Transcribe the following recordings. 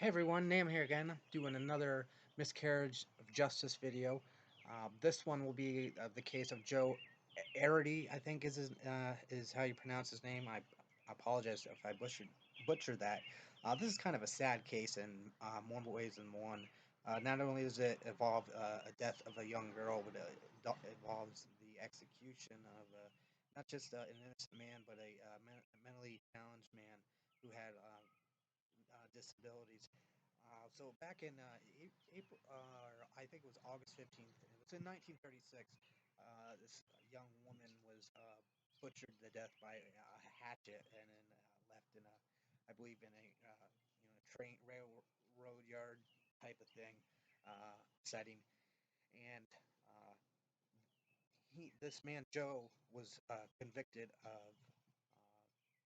Hey everyone, Nam here again, doing another miscarriage of justice video. This one will be the case of Joe Arridy, I think is how you pronounce his name. I apologize if I butchered that. This is kind of a sad case in more ways than one. Not only does it involve a death of a young girl, but it involves the execution of not just an innocent man, but a mentally challenged man who had disabilities. So back in April, I think it was August 15th. It was in 1936. This young woman was butchered to death by a hatchet and then left in a, I believe, in a train railroad yard type of thing setting. And uh, this man Joe was convicted of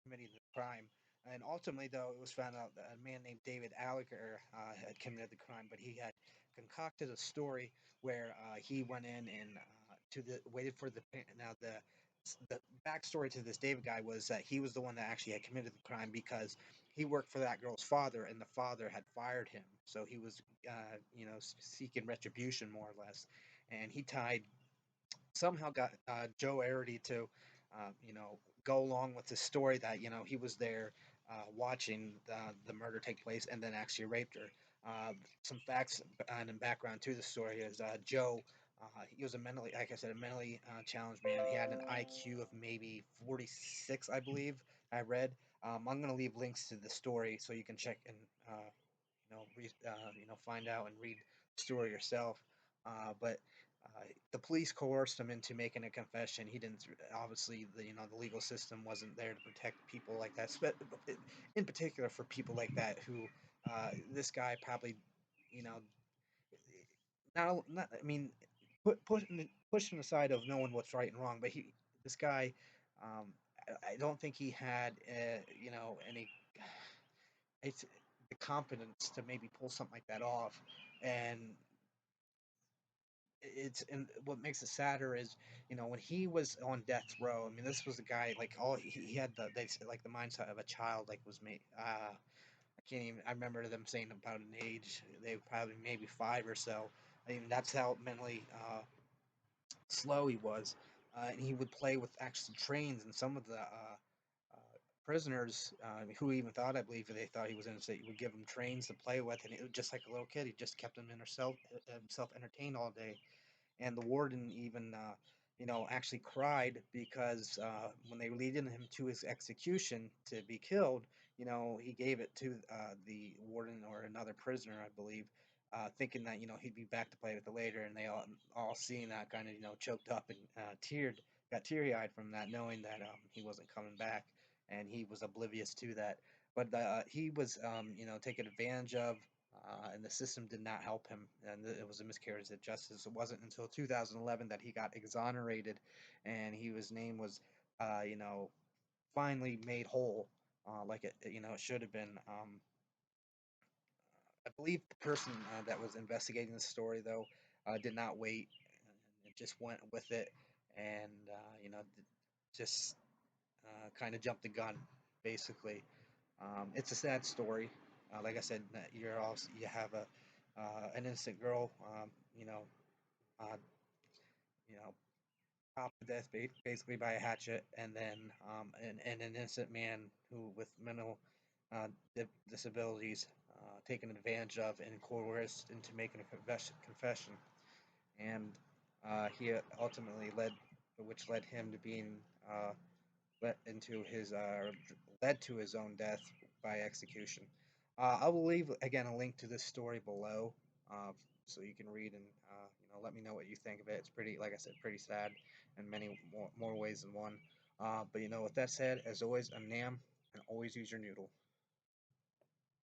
committing the crime. And ultimately, though, it was found out that a man named David Alliger had committed the crime, but he had concocted a story where he went in and waited for the backstory to this David guy was that he was the one that actually had committed the crime because he worked for that girl's father, and the father had fired him, so he was seeking retribution more or less, and he tied somehow got Joe Arridy to, go along with the story that he was there watching the murder take place and then actually raped her. Some facts and background to the story is Joe. He was like I said, a mentally challenged man. He had an IQ of maybe 46, I believe. I read. I'm going to leave links to the story so you can check and find out and read the story yourself. But the police coerced him into making a confession. He didn't. Obviously, the legal system wasn't there to protect people like that. In particular, for people like that who this guy probably, you know, not. I mean, pushing aside of knowing what's right and wrong, but this guy, um, I don't think he had, any it's the competence to maybe pull something like that off. And and what makes it sadder is, when he was on death row. I mean, this was a guy like all he had they say, like the mindset of a child, like was made. I can't even. I remember them saying about an age. They probably maybe five or so. I mean, that's how mentally slow he was, and he would play with actual trains. And some of the prisoners who even thought, I believe, they thought he was innocent, would give him trains to play with, and it was just like a little kid. He just kept himself entertained all day. And the warden even actually cried because when they leading him to his execution to be killed, he gave it to the warden or another prisoner, I believe, thinking that he'd be back to play with it later, and they all seeing that kind of choked up and got teary eyed from that, knowing that he wasn't coming back, and he was oblivious to that. But he was taken advantage of, and the system did not help him, and it was a miscarriage of justice. It wasn't until 2011 that he got exonerated, and his name was, finally made whole, like it should have been. I believe the person that was investigating the story, though, did not wait, and just went with it, and just kind of jumped the gun, basically. It's a sad story. Like I said, you have an innocent girl, uh, you know, chopped to death basically by a hatchet, and then an innocent man who with mental disabilities taken advantage of and coerced into making a confession, and he ultimately which led him to being uh, led into his led to his own death by execution. I will leave again a link to this story below, uh, so you can read and let me know what you think of it. It's pretty, like I said, pretty sad in many more ways than one. But with that said, as always, I'm Nam, and always use your noodle.